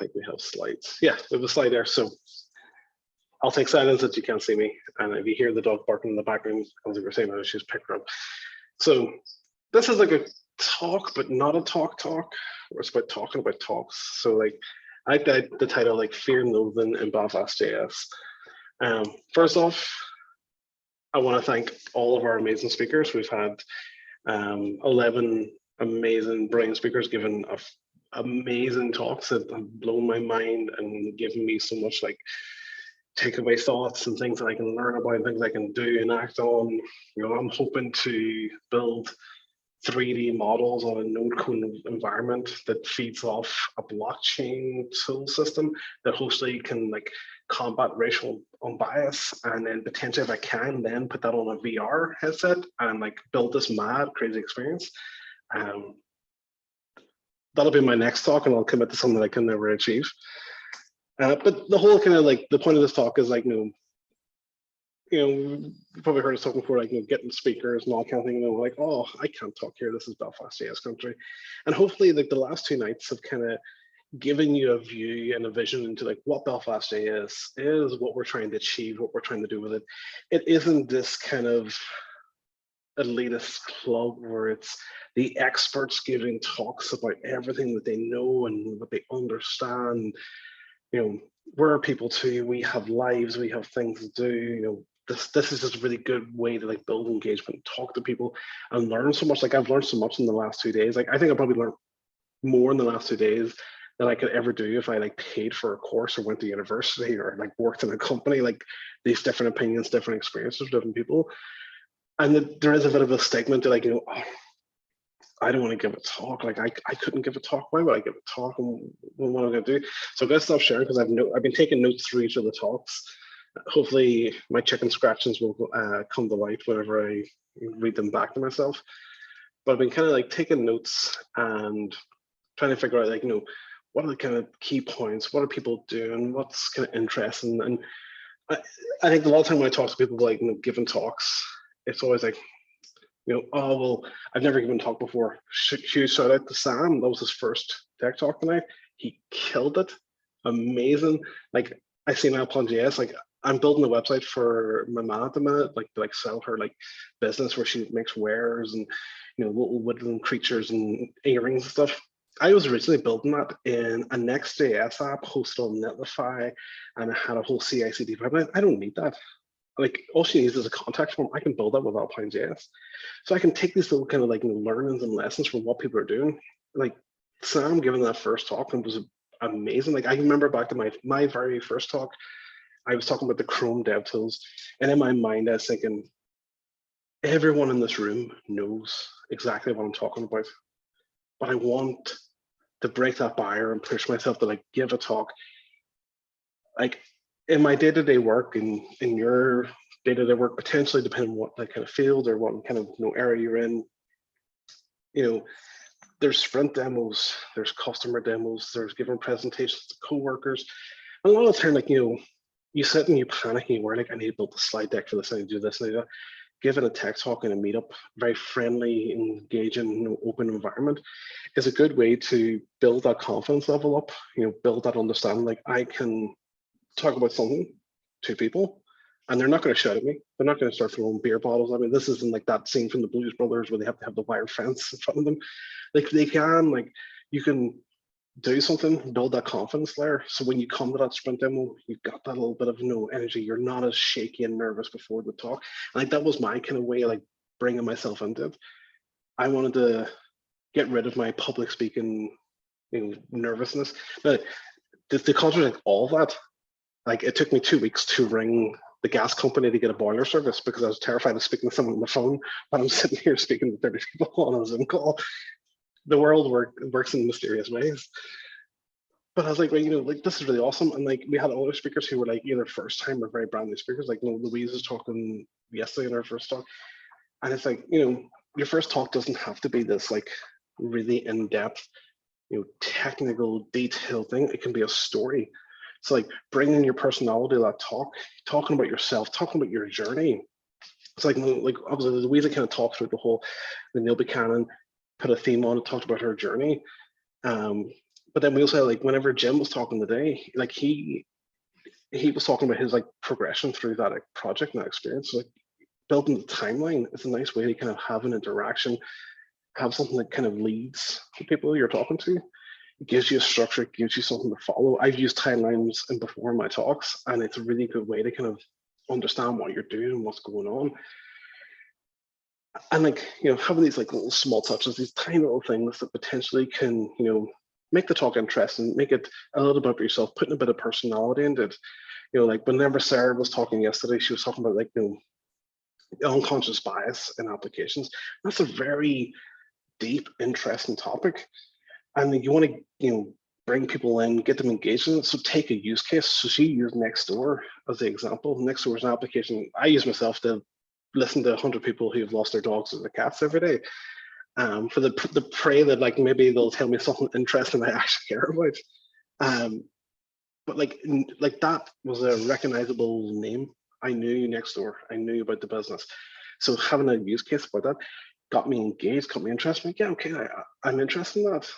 think we have slides. Yeah, we have a slide there. So I'll take silence that you can't see me. And if you hear the dog barking in the background, as we were saying, she's picked her up. So this is like a talk, but not a talk. It's about talking about talks. So like I like the title like Fear and Loathing in BelfastJS. First off, I want to thank all of our amazing speakers. We've had 11 amazing, brilliant speakers giving amazing talks that have blown my mind and given me so much like takeaway thoughts and things that I can learn about, things I can do and act on. You know, I'm hoping to build 3D models on a node code environment that feeds off a blockchain tool system that hopefully can like combat racial unbias, and then potentially if I can then put that on a VR headset and like build this mad crazy experience. That'll be my next talk, and I'll commit to something that I can never achieve. But the whole kind of like the point of this talk is like, you probably heard us talking before, like, getting speakers and all kind of thing, like, oh, I can't talk here. This is BelfastJS country. And hopefully like the last 2 nights have kind of given you a view and a vision into like what BelfastJS is, what we're trying to achieve, what we're trying to do with it. It isn't this kind of elitist club where it's the experts giving talks about everything that they know and what they understand. We're people too. We have lives, we have things to do. This is just a really good way to like build engagement, talk to people and learn so much. Like I've learned so much in the last 2 days. Like I think I probably learned more in the last 2 days than I could ever do if I like paid for a course or went to university or like worked in a company. Like these different opinions, different experiences, different people. And there is a bit of a stigma to like, I don't want to give a talk. Like I couldn't give a talk. Why would I give a talk? And what am I going to do? So I'm going to stop sharing because I've been taking notes through each of the talks. Hopefully my chicken scratchings will come to light whenever I read them back to myself. But I've been kind of like taking notes and trying to figure out like, what are the kind of key points? What are people doing? What's kind of interesting? And I think a lot of time when I talk to people like giving talks, it's always like, oh, well, I've never given a talk before. Huge shout out to Sam. That was his first tech talk tonight. He killed it. Amazing. Like I see now upon JS, like I'm building a website for my mom at the minute, like to like sell her like business where she makes wares and little woodland creatures and earrings and stuff. I was originally building that in a Next.js app hosted on Netlify, and I had a whole CI/CD pipeline. I don't need that. Like all she needs is a contact form. I can build that with Alpine.js. So I can take these little kind of like learnings and lessons from what people are doing. Like Sam giving that first talk and was amazing. Like I remember back to my very first talk, I was talking about the Chrome dev tools. And in my mind, I was thinking, everyone in this room knows exactly what I'm talking about. But I want to break that barrier and push myself to like give a talk. Like in my day-to-day work and in your day-to-day work, potentially depending on what like kind of field or what kind of area you're in, there's sprint demos, there's customer demos, there's giving presentations to coworkers. And a lot of the time, like, you sit and you panic and you worry like, I need to build a slide deck for this, I need to do this, I need to do that. Giving a tech talk in a meetup, very friendly, engaging, open environment is a good way to build that confidence level up, build that understanding. Like I can talk about something to people and they're not going to shout at me. They're not going to start throwing beer bottles. I mean, this isn't like that scene from the Blues Brothers where they have to have the wire fence in front of them. Like they can, like you can do something, build that confidence layer. So when you come to that sprint demo, you've got that little bit of energy. You're not as shaky and nervous before the talk. And like that was my kind of way of like bringing myself into it. I wanted to get rid of my public speaking nervousness. But to contradict all that, like it took me 2 weeks to ring the gas company to get a boiler service because I was terrified of speaking to someone on the phone when I'm sitting here speaking to 30 people on a Zoom call. The world works in mysterious ways. But I was like, well, like this is really awesome. And like we had other speakers who were like either first time or very brand new speakers. Like Louise was talking yesterday in her first talk. And it's like, your first talk doesn't have to be this like really in-depth, technical, detailed thing. It can be a story. So like bringing your personality to that talk, talking about yourself, talking about your journey. It's like obviously Louisa kind of talked through the Neil Buchanan, put a theme on it, talked about her journey. But then we also had, like, whenever Jim was talking today, like he was talking about his like progression through that like project and that experience. So, like, building the timeline is a nice way to kind of have an interaction, have something that kind of leads the people you're talking to. It gives you a structure, it gives you something to follow. I've used timelines in before in my talks, and it's a really good way to kind of understand what you're doing and what's going on. And, like, you know, having these like little small touches, these tiny little things that potentially can, you know, make the talk interesting, make it a little bit about yourself, putting a bit of personality into it. You know, like whenever Sarah was talking yesterday, she was talking about, like, you know, unconscious bias in applications. That's a very deep, interesting topic. And you want to, you know, bring people in, get them engaged in it. So take a use case. So she used Nextdoor as the example. Nextdoor is an application I use myself to listen to 100 people who have lost their dogs or their cats every day. For the pray that, like, maybe they'll tell me something interesting I actually care about. But like that was a recognizable name. I knew Nextdoor. I knew about the business. So having a use case about that got me engaged, got me interested. Like, yeah, okay, I'm interested in that.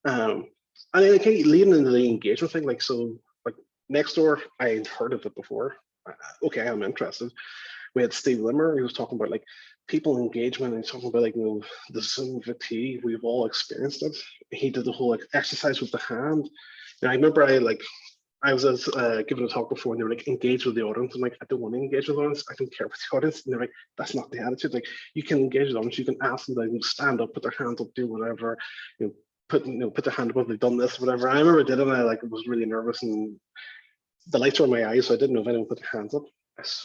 And then, okay, leading into the engagement thing, like, so, like, Nextdoor, I had heard of it before. Okay, I'm interested. We had Steve Limmer, he was talking about like people engagement, and he's talking about, like, you know, the Zoom fatigue. We've all experienced it. He did the whole like exercise with the hand. And I remember I was giving a talk before, and they were like, engage with the audience. I'm like, I don't want to engage with the audience. I don't care with the audience. And they're like, that's not the attitude. Like, you can engage with the audience. You can ask them, they can stand up, put their hands up, do whatever. You know, put their hand up if they've done this, whatever. I remember I did it, and I like was really nervous, and the lights were in my eyes, so I didn't know if anyone put their hands up.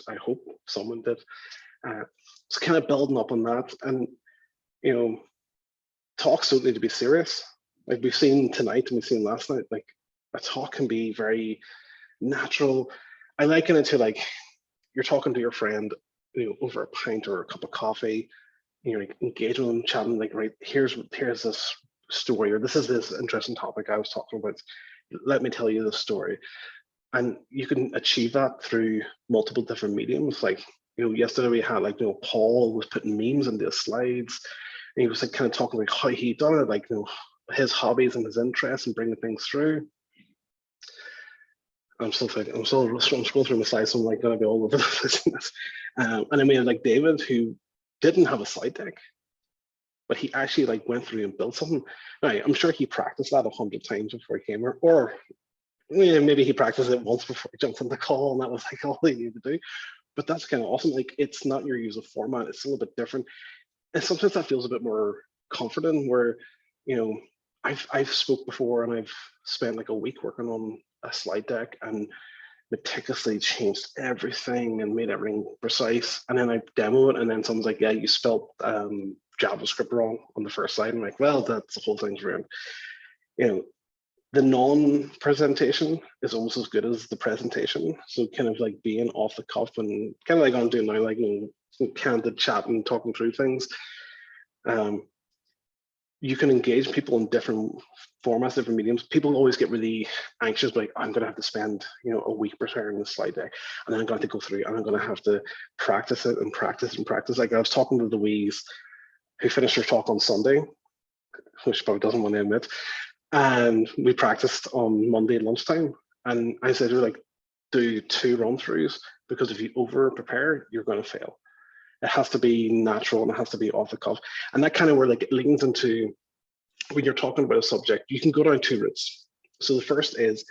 I hope someone did. It's kind of building up on that, and, you know, talks don't need to be serious. Like we've seen tonight and we've seen last night, like a talk can be very natural. I liken it to, like, you're talking to your friend, you know, over a pint or a cup of coffee. You know, like, engage with them, chatting, like, right, here's this story, or this is this interesting topic I was talking about. Let me tell you the story. And you can achieve that through multiple different mediums. Like, you know, yesterday we had, like, you know, Paul was putting memes into his slides, and he was like kind of talking like how he done it, like, you know, his hobbies and his interests and bringing things through. I'm scrolling through my slides, so I'm like gonna be all over the place. And then we had like David, who didn't have a slide deck, but he actually like went through and built something. Now, I'm sure he practiced that 100 times before he came here, or yeah, maybe he practiced it once before he jumped on the call, and that was like all he needed to do. But that's kind of awesome. Like, it's not your usual format; it's a little bit different, and sometimes that feels a bit more comforting. Where, you know, I've spoke before, and I've spent like a week working on a slide deck and meticulously changed everything and made everything precise. And then I demo it, and then someone's like, "Yeah, you spelled JavaScript wrong on the first slide." I'm like, "Well, that's the whole thing's ruined." You know, the non-presentation is almost as good as the presentation. So kind of like being off the cuff and kind of like I'm doing now, like, you know, candid chat and talking through things. You can engage people in different formats, different mediums. People always get really anxious, like, I'm going to have to spend, you know, a week preparing the slide deck, and then I'm going to go through, and I'm going to have to practice it and practice and practice. Like, I was talking to Louise, who finished her talk on Sunday, which she probably doesn't want to admit, and we practiced on Monday at lunchtime. And I said to her, like, do 2 run-throughs, because if you over prepare, you're going to fail. It has to be natural, and it has to be off the cuff. And that kind of where, like, it leans into, when you're talking about a subject, you can go down 2 routes. So the first is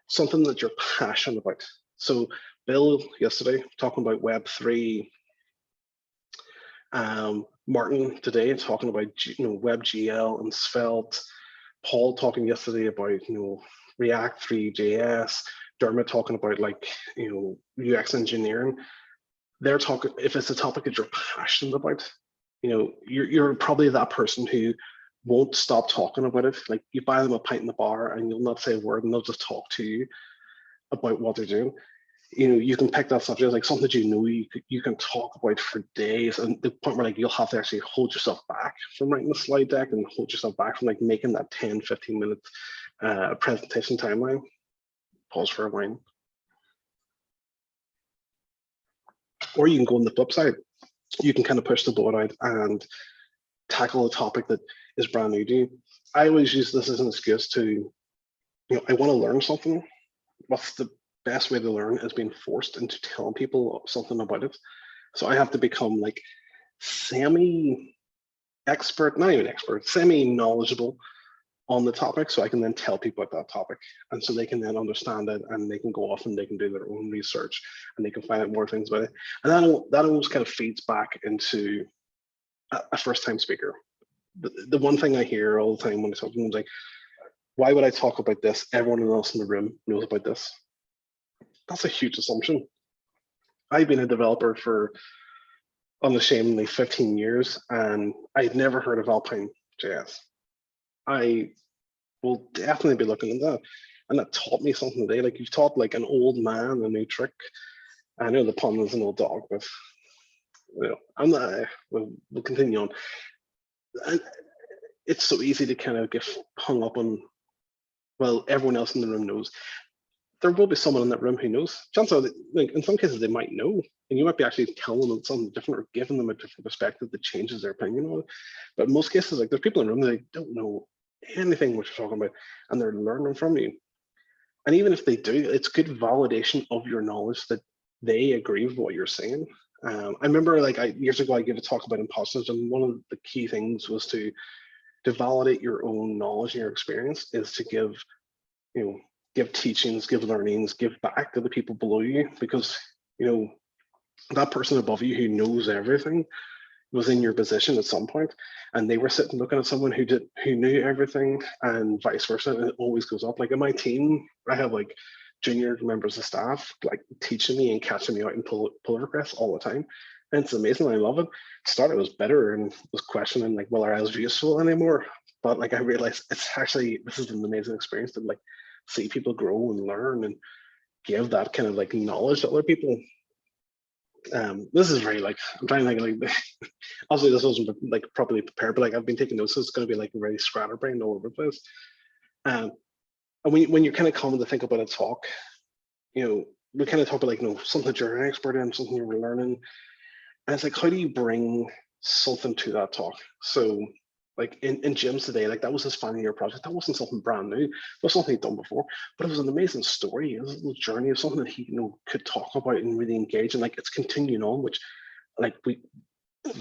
something that you're passionate about. So Bill yesterday talking about Web3, Martin today talking about, you know, WebGL and Svelte, Paul talking yesterday about, you know, React 3.js, Dermot talking about, like, you know, UX engineering. They're talking, if it's a topic that you're passionate about, you know, you're probably that person who won't stop talking about it. Like, you buy them a pint in the bar and you'll not say a word, and they'll just talk to you about what they're doing. You know, you can pick that subject, like something that you know you can talk about for days, and the point where, like, you'll have to actually hold yourself back from writing the slide deck and hold yourself back from, like, making that 10-15 minute presentation timeline. Pause for a wine. Or you can go on the flip side. You can kind of push the boat out and tackle a topic that is brand new to you. I always use this as an excuse to I want to learn something. What's the best way to learn is being forced into telling people something about it. So I have to become like semi expert, not even expert, semi knowledgeable on the topic, so I can then tell people about that topic, and so they can then understand it, and they can go off and they can do their own research, and they can find out more things about it, and that always kind of feeds back into a first time speaker. The one thing I hear all the time when I talk to them is like, why would I talk about this? Everyone else in the room knows about this. That's a huge assumption. I've been a developer for unashamedly 15 years, and I'd never heard of Alpine JS. I will definitely be looking at that. And that taught me something today. Like, you've taught like an old man a new trick. I know the pun is an old dog, but I'm not. We'll continue on. And it's so easy to kind of get hung up on, well, everyone else in the room knows. There will be someone in that room who knows. Chances are, like, in some cases, they might know, and you might be actually telling them something different or giving them a different perspective that changes their opinion on it. But in most cases, like, there's people in the room that don't know anything what you're talking about, and they're learning from you. And even if they do, it's good validation of your knowledge that they agree with what you're saying. I remember, like, years ago, I gave a talk about imposters, and one of the key things was to validate your own knowledge and your experience is to give teachings, give learnings, give back to the people below you, because that person above you who knows everything was in your position at some point, and they were sitting looking at someone who knew everything, and vice versa. And it always goes up. Like, in my team, I have like junior members of staff like teaching me and catching me out in pull requests all the time. And it's amazing. I love it. It started was bitter and was questioning like, well, are as useful anymore? But like, I realized this is an amazing experience to like see people grow and learn and give that kind of like knowledge to other people. This is very like, I'm trying to think like obviously this wasn't like properly prepared, but like I've been taking notes, so it's going to be like very scatterbrained all over the place. And when you're kind of coming to think about a talk, we kind of talk about like something that you're an expert in, something you were learning, and it's like, how do you bring something to that talk? So like in gyms today, like that was his final year project. That wasn't something brand new. It was something he'd done before, but it was an amazing story. It was a little journey of something that he could talk about and really engage. And like it's continuing on, which like we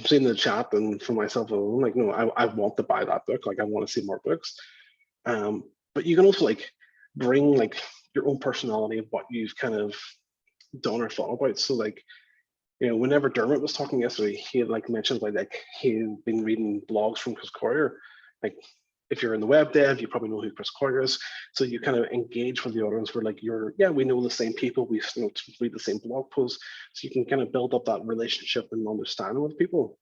seen in the chat and for myself alone, like I want to buy that book. Like I want to see more books. But you can also like bring like your own personality of what you've kind of done or thought about. So like, whenever Dermot was talking yesterday, he had like mentioned like he had been reading blogs from Chris Coyier. Like if you're in the web dev, you probably know who Chris Coyier is. So you kind of engage with the audience where like we know the same people, we read the same blog posts. So you can kind of build up that relationship and understanding with people.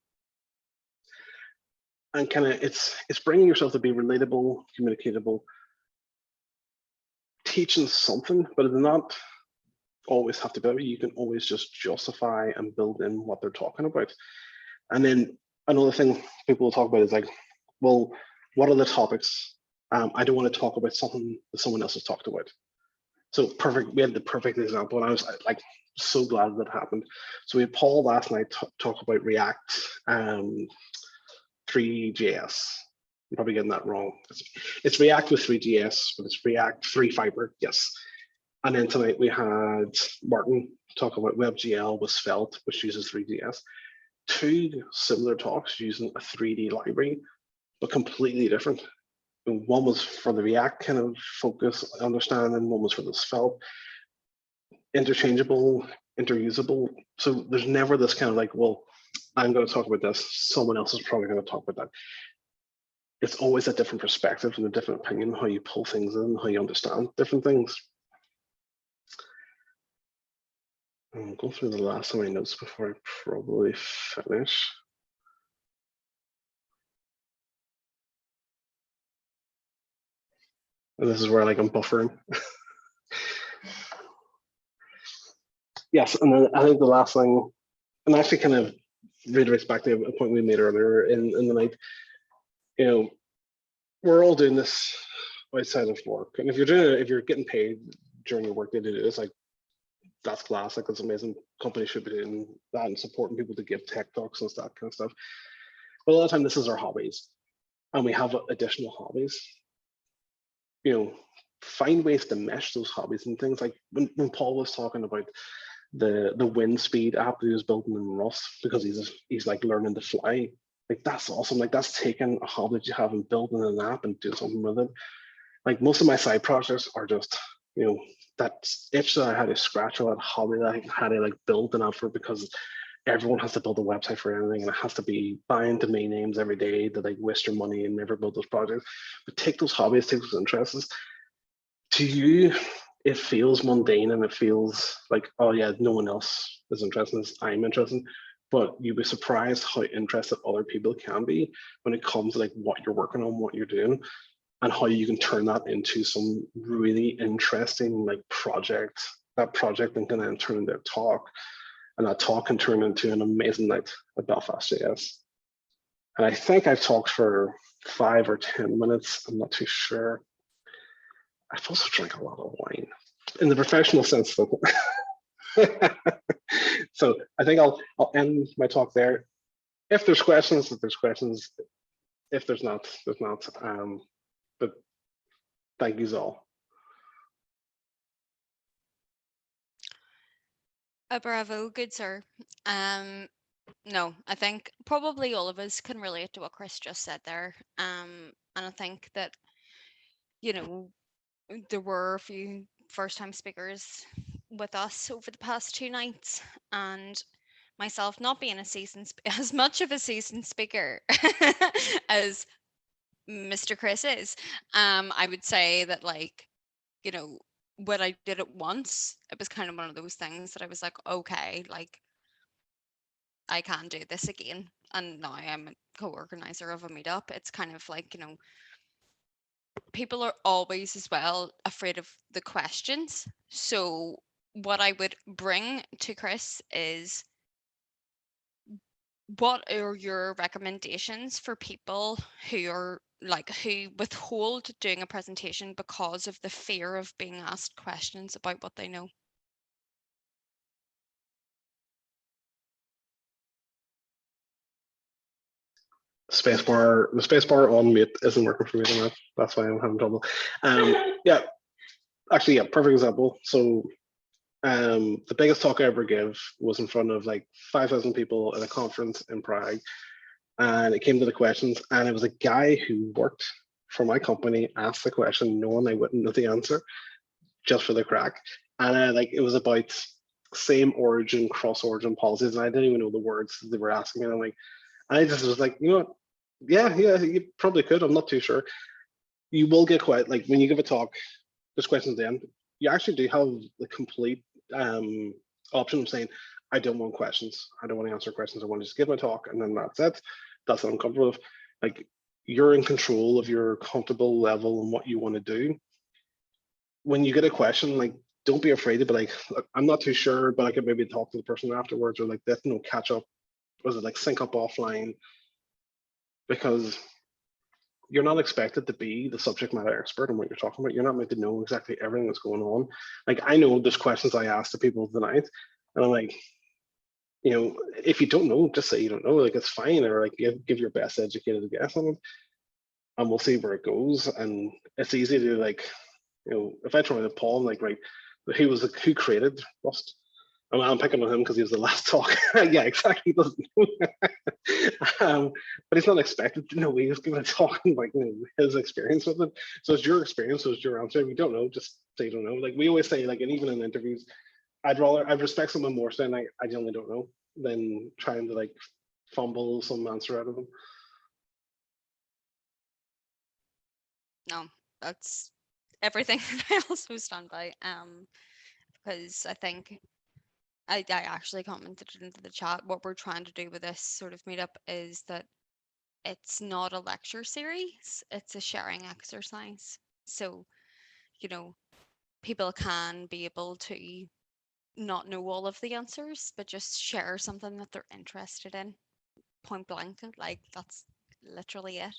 And kind of it's bringing yourself to be relatable, communicatable, teaching something, but it's not always have to be. You can always just justify and build in what they're talking about. And then another thing people will talk about is like, well, what are the topics? I don't want to talk about something that someone else has talked about. So we had the perfect example, and I was like so glad that happened. So we had Paul last night talk about React 3JS. I'm probably getting that wrong. It's React with 3JS, but it's React 3 Fiber, yes. And then tonight we had Martin talk about WebGL with Svelte, which uses 3JS. Two similar talks using a 3D library, but completely different. One was for the React kind of focus understanding, one was for the Svelte. Interchangeable, interusable. So there's never this kind of like, well, I'm going to talk about this, someone else is probably going to talk about that. It's always a different perspective and a different opinion, how you pull things in, how you understand different things. I'll go through the last of my notes before I probably finish. And this is where like I'm buffering. Yes, and then I think the last thing, and actually kind of reiterates back to a point we made earlier in the night, we're all doing this outside of work. And if you're getting paid during your work day to do this, like that's class, like that's amazing. Companies should be doing that and supporting people to give tech talks and that kind of stuff. But a lot of time this is our hobbies, and we have additional hobbies. find ways to mesh those hobbies and things. Like when Paul was talking about the wind speed app that he was building in Rust because he's like learning to fly. Like that's awesome. Like that's taking a hobby that you have and building an app and doing something with it. Like most of my side projects are just, that itch that I had to scratch, or that hobby that I had to like build an app for, because everyone has to build a website for anything, and it has to be buying domain names every day to like waste your money and never build those projects. But take those hobbies, take those interests. To you, it feels mundane and it feels like, oh yeah, no one else is interested in this, I'm interested. But you'd be surprised how interested other people can be when it comes to like what you're working on, what you're doing, and how you can turn that into some really interesting like project. That project then can then turn into a talk, and that talk can turn into an amazing night at BelfastJS. And I think I've talked for 5 or 10 minutes. I'm not too sure. I've also drank a lot of wine in the professional sense, though. So I think I'll end my talk there. If there's questions, if there's questions. If there's not, there's not. But thank you all. Bravo, good sir. No, I think probably all of us can relate to what Chris just said there. And I think that, you know, there were a few first time speakers with us over the past 2 nights, and myself not being a seasoned as much of a seasoned speaker as Mr. Chris is, I would say that, like, when I did it once, it was kind of one of those things that I was like, okay, like I can do this again. And now I'm a co-organizer of a meetup. It's kind of like, people are always as well afraid of the questions. So what I would bring to Chris is, what are your recommendations for people who withhold doing a presentation because of the fear of being asked questions about what they know? The spacebar on mute isn't working for me tonight. That's why I'm having trouble. Yeah, actually, yeah, perfect example. So the biggest talk I ever give was in front of like 5,000 people at a conference in Prague. And it came to the questions, and it was a guy who worked for my company asked the question knowing I wouldn't know the answer, just for the crack. And it was about same origin, cross origin policies, and I didn't even know the words they were asking. And I just was like, you know what? Yeah, you probably could. I'm not too sure. You will get quite like when you give a talk, there's questions then. You actually do have the complete option of saying, I don't want questions. I don't want to answer questions. I want to just give my talk, and then that's it. That's what I'm comfortable with. Like, you're in control of your comfortable level and what you want to do. When you get a question, like, don't be afraid to be like, look, I'm not too sure, but I could maybe talk to the person afterwards, or like that, catch up. Was it like sync up offline? Because you're not expected to be the subject matter expert on what you're talking about. You're not meant to know exactly everything that's going on. Like, I know there's questions I asked the people tonight, and I'm like, if you don't know, just say you don't know. Like, it's fine, or like give your best educated guess on it, and we'll see where it goes. And it's easy to like, if I try to Paul, like, right, who created Rust? I'm picking on him because he was the last talk. Yeah, exactly. He doesn't know. But he's not expected to know. He's giving a talk and like his experience with it. So it's your experience. So it's your answer. If you don't know, just say you don't know. Like we always say, like, and even in interviews, I'd respect someone more saying like I genuinely don't know than trying to like fumble some answer out of them. No, that's everything I also stand by. Because I think I actually commented into the chat, what we're trying to do with this sort of meetup is that it's not a lecture series, it's a sharing exercise. So, you know, people can be able to not know all of the answers, but just share something that they're interested in, point blank. Like, that's literally it.